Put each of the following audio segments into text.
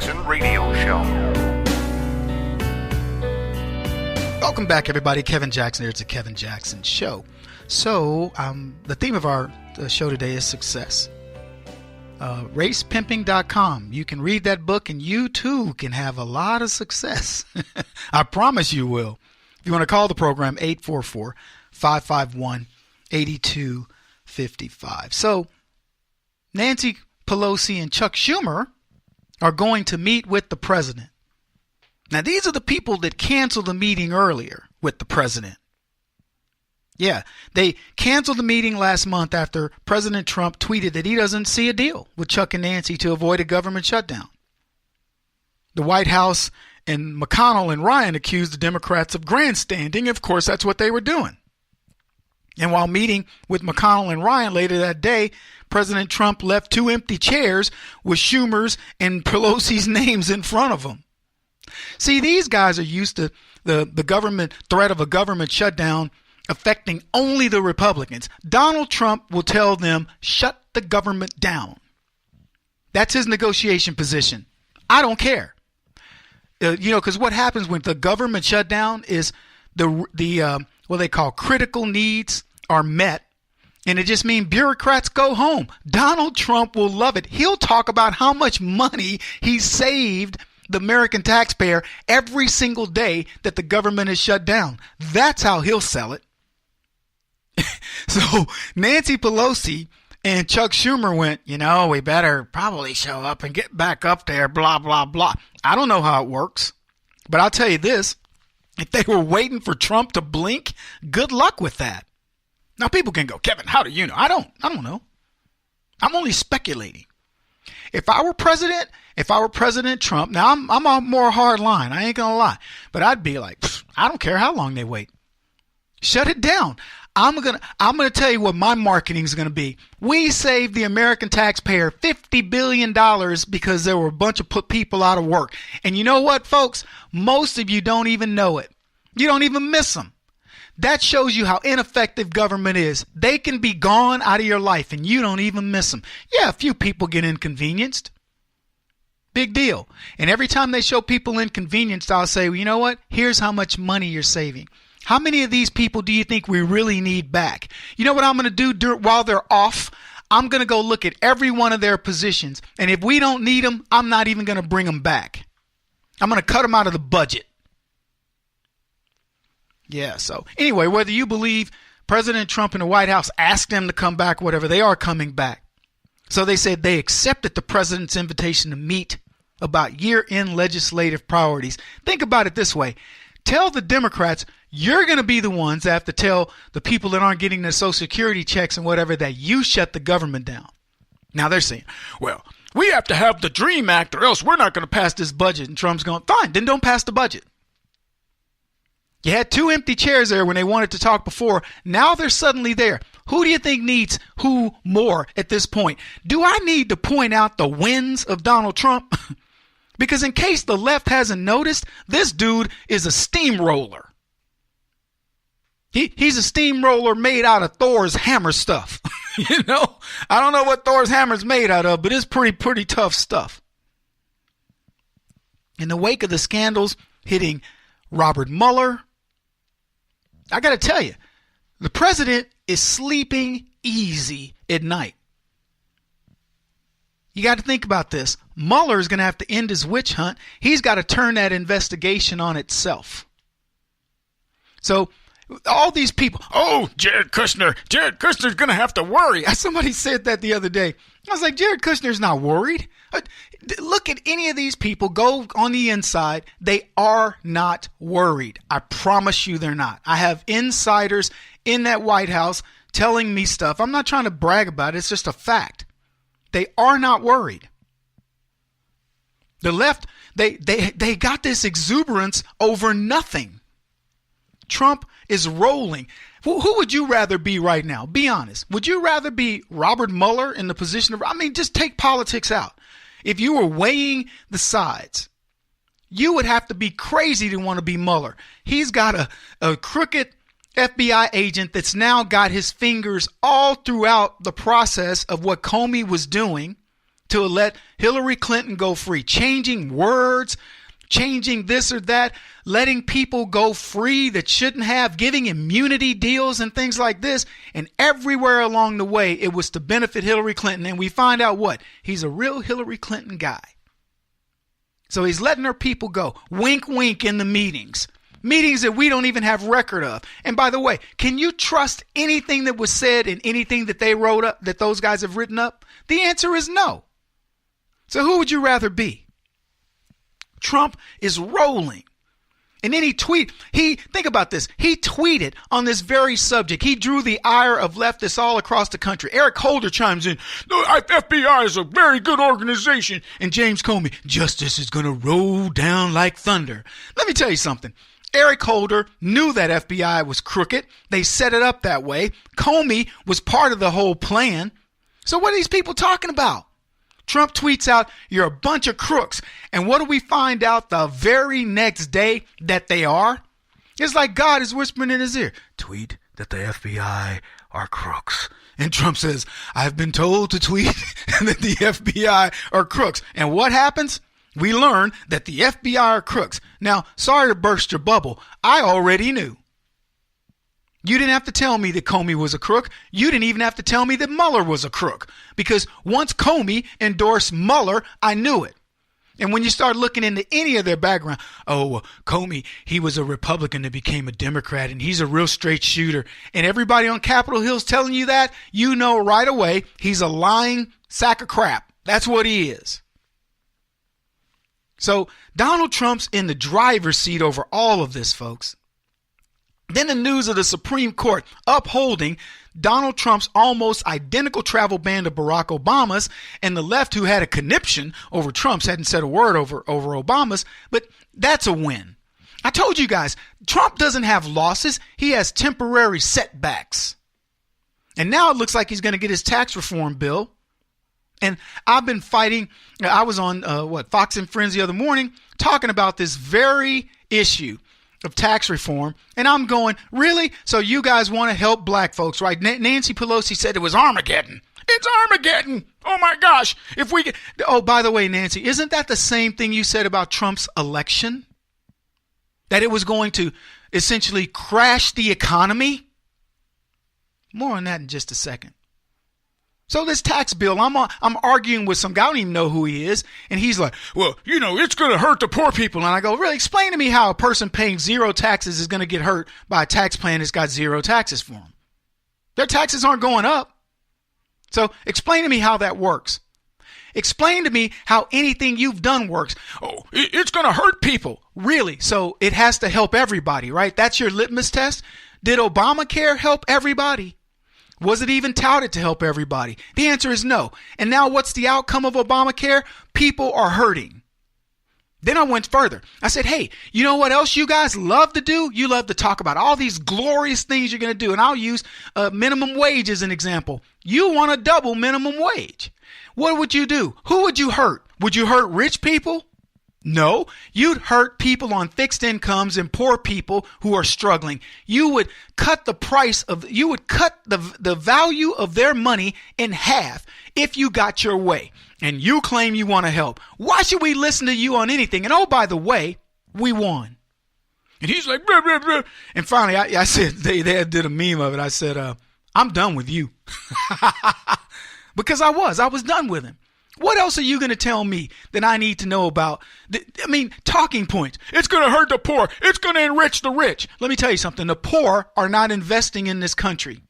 Jackson Radio Show. Welcome back, everybody. Kevin Jackson here. It's a Kevin Jackson Show. So, the theme of our show today is success. Racepimping.com. You can read that book and you too can have a lot of success. I promise you will. If you want to call the program, 844-551-8255. So, Nancy Pelosi and Chuck Schumer are going to meet with the president. Now, these are the people that canceled the meeting earlier with the president. Yeah, they canceled the meeting last month after President Trump tweeted that he doesn't see a deal with Chuck and Nancy to avoid a government shutdown. The White House and McConnell and Ryan accused the Democrats of grandstanding. Of course, that's what they were doing. And while meeting with McConnell and Ryan later that day, President Trump left 2 empty chairs with Schumer's and Pelosi's names in front of them. See, these guys are used to the government threat of a government shutdown affecting only the Republicans. Donald Trump will tell them, shut the government down. That's his negotiation position. I don't care. Because what happens when the government shutdown is the what they call critical needs are met, and it just means bureaucrats go home. Donald Trump will love it. He'll talk about how much money he saved the American taxpayer every single day that the government is shut down. That's how he'll sell it. So Nancy Pelosi and Chuck Schumer went, we better probably show up and get back up there, blah, blah, blah. I don't know how it works, but I'll tell you this. If they were waiting for Trump to blink, good luck with that. Now people can go, Kevin, how do you know? I don't know. I'm only speculating. If I were President Trump, now I'm a more hard line. I ain't gonna lie, but I'd be like, I don't care how long they wait. Shut it down. I'm gonna tell you what my marketing is gonna be. We saved the American taxpayer $50 billion because there were a bunch of people out of work. And you know what, folks? Most of you don't even know it. You don't even miss them. That shows you how ineffective government is. They can be gone out of your life and you don't even miss them. Yeah, a few people get inconvenienced. Big deal. And every time they show people inconvenienced, I'll say, well, you know what? Here's how much money you're saving. How many of these people do you think we really need back? You know what I'm going to do while they're off? I'm going to go look at every one of their positions. And if we don't need them, I'm not even going to bring them back. I'm going to cut them out of the budget. Yeah, so anyway, whether you believe President Trump and the White House asked them to come back, whatever, they are coming back. So they said they accepted the president's invitation to meet about year-end legislative priorities. Think about it this way. Tell the Democrats you're going to be the ones that have to tell the people that aren't getting their Social Security checks and whatever that you shut the government down. Now they're saying, well, we have to have the DREAM Act or else we're not going to pass this budget. And Trump's going, fine, then don't pass the budget. You had 2 empty chairs there when they wanted to talk before. Now they're suddenly there. Who do you think needs who more at this point? Do I need to point out the wins of Donald Trump? Because in case the left hasn't noticed, this dude is a steamroller. He's a steamroller made out of Thor's hammer stuff. I don't know what Thor's hammer's made out of, but it's pretty tough stuff. In the wake of the scandals hitting Robert Mueller, I got to tell you, the president is sleeping easy at night. You got to think about this. Mueller is going to have to end his witch hunt. He's got to turn that investigation on itself. So all these people, Jared Kushner's going to have to worry. Somebody said that the other day. I was like, Jared Kushner's not worried. Look at any of these people, go on the inside. They are not worried. I promise you they're not. I have insiders in that White House telling me stuff. I'm not trying to brag about it. It's just a fact. They are not worried. The left, they got this exuberance over nothing. Trump is rolling. Who would you rather be right now? Be honest. Would you rather be Robert Mueller in the position of, just take politics out. If you were weighing the sides, you would have to be crazy to want to be Mueller. He's got a crooked FBI agent that's now got his fingers all throughout the process of what Comey was doing to let Hillary Clinton go free, changing words, changing this or that, letting people go free that shouldn't have, giving immunity deals and things like this. And everywhere along the way, it was to benefit Hillary Clinton. And we find out what? He's a real Hillary Clinton guy. So he's letting her people go. Wink, wink in the meetings. Meetings that we don't even have record of. And by the way, can you trust anything that was said in anything that they wrote up, that those guys have written up? The answer is no. So who would you rather be? Trump is rolling. And then think about this. He tweeted on this very subject. He drew the ire of leftists all across the country. Eric Holder chimes in, the FBI is a very good organization. And James Comey, justice is going to roll down like thunder. Let me tell you something. Eric Holder knew that FBI was crooked. They set it up that way. Comey was part of the whole plan. So what are these people talking about? Trump tweets out, you're a bunch of crooks. And what do we find out the very next day that they are? It's like God is whispering in his ear, tweet that the FBI are crooks. And Trump says, I've been told to tweet that the FBI are crooks. And what happens? We learn that the FBI are crooks. Now, sorry to burst your bubble. I already knew. You didn't have to tell me that Comey was a crook. You didn't even have to tell me that Mueller was a crook. Because once Comey endorsed Mueller, I knew it. And when you start looking into any of their background, Comey, he was a Republican that became a Democrat, and he's a real straight shooter. And everybody on Capitol Hill's telling you that, you know right away he's a lying sack of crap. That's what he is. So Donald Trump's in the driver's seat over all of this, folks. Then the news of the Supreme Court upholding Donald Trump's almost identical travel ban to Barack Obama's, and the left, who had a conniption over Trump's, hadn't said a word over Obama's, but that's a win. I told you guys, Trump doesn't have losses. He has temporary setbacks. And now it looks like he's going to get his tax reform bill. And I've been fighting. I was on Fox and Friends the other morning talking about this very issue of tax reform. And I'm going, really? So you guys want to help black folks, right? Nancy Pelosi said it was Armageddon. It's Armageddon. Oh my gosh. By the way, Nancy, isn't that the same thing you said about Trump's election? That it was going to essentially crash the economy? More on that in just a second. So this tax bill, I'm arguing with some guy, I don't even know who he is, and he's like, well, it's going to hurt the poor people. And I go, really? Explain to me how a person paying zero taxes is going to get hurt by a tax plan that's got zero taxes for them. Their taxes aren't going up. So explain to me how that works. Explain to me how anything you've done works. Oh, it's going to hurt people. Really? So it has to help everybody, right? That's your litmus test? Did Obamacare help everybody? Was it even touted to help everybody? The answer is no. And now what's the outcome of Obamacare? People are hurting. Then I went further. I said, hey, you know what else you guys love to do? You love to talk about all these glorious things you're going to do. And I'll use minimum wage as an example. You want to double minimum wage. What would you do? Who would you hurt? Would you hurt rich people? No, you'd hurt people on fixed incomes and poor people who are struggling. You would cut the value of their money in half if you got your way. And you claim you want to help. Why should we listen to you on anything? And oh, by the way, we won. And he's like, blah, blah, blah. And finally, I said, they did a meme of it. I said, I'm done with you. Because I was done with him. What else are you going to tell me that I need to know about? Talking points. It's going to hurt the poor. It's going to enrich the rich. Let me tell you something. The poor are not investing in this country.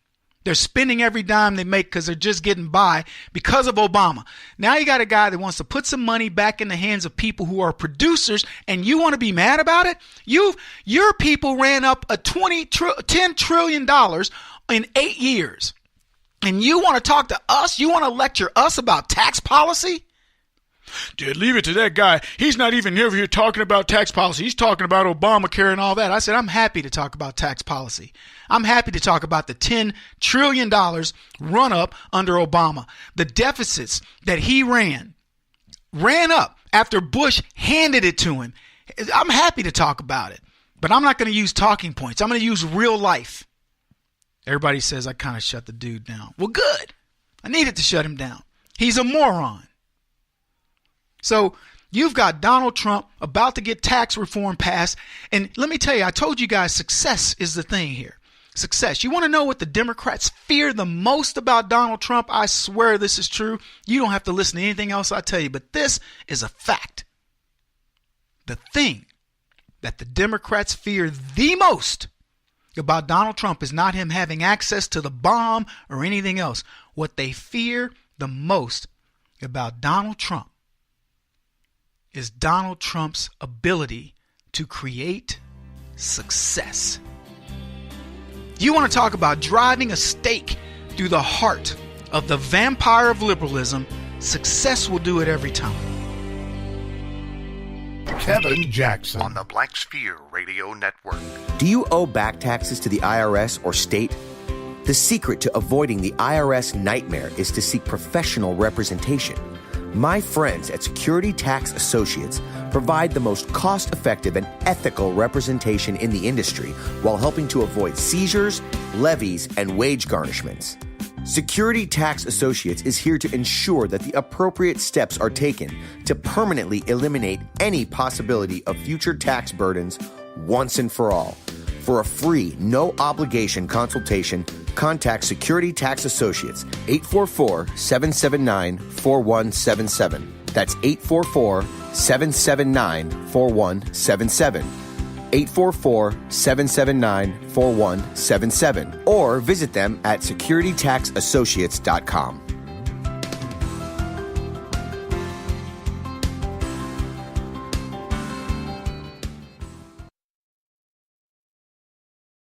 They're spending every dime they make because they're just getting by because of Obama. Now you got a guy that wants to put some money back in the hands of people who are producers, and you want to be mad about it? Your people ran up $10 trillion in 8 years. And you want to talk to us? You want to lecture us about tax policy? Dude, leave it to that guy. He's not even here talking about tax policy. He's talking about Obamacare and all that. I said, I'm happy to talk about tax policy. I'm happy to talk about the $10 trillion run up under Obama. The deficits that he ran up after Bush handed it to him. I'm happy to talk about it. But I'm not going to use talking points. I'm going to use real life. Everybody says I kind of shut the dude down. Well, good. I needed to shut him down. He's a moron. So you've got Donald Trump about to get tax reform passed. And let me tell you, I told you guys success is the thing here. Success. You want to know what the Democrats fear the most about Donald Trump? I swear this is true. You don't have to listen to anything else I tell you, but this is a fact. The thing that the Democrats fear the most about Donald Trump is not him having access to the bomb or anything else. What they fear the most about Donald Trump is Donald Trump's ability to create success. You want to talk about driving a stake through the heart of the vampire of liberalism? Success will do it every time. Kevin Jackson on the Black Sphere Radio Network. Do you owe back taxes to the IRS or state? The secret to avoiding the IRS nightmare is to seek professional representation. My friends at Security Tax Associates provide the most cost-effective and ethical representation in the industry while helping to avoid seizures, levies, and wage garnishments. Security Tax Associates is here to ensure that the appropriate steps are taken to permanently eliminate any possibility of future tax burdens once and for all. For a free, no-obligation consultation, contact Security Tax Associates, 844-779-4177. That's 844-779-4177. 844-779-4177. Or visit them at securitytaxassociates.com.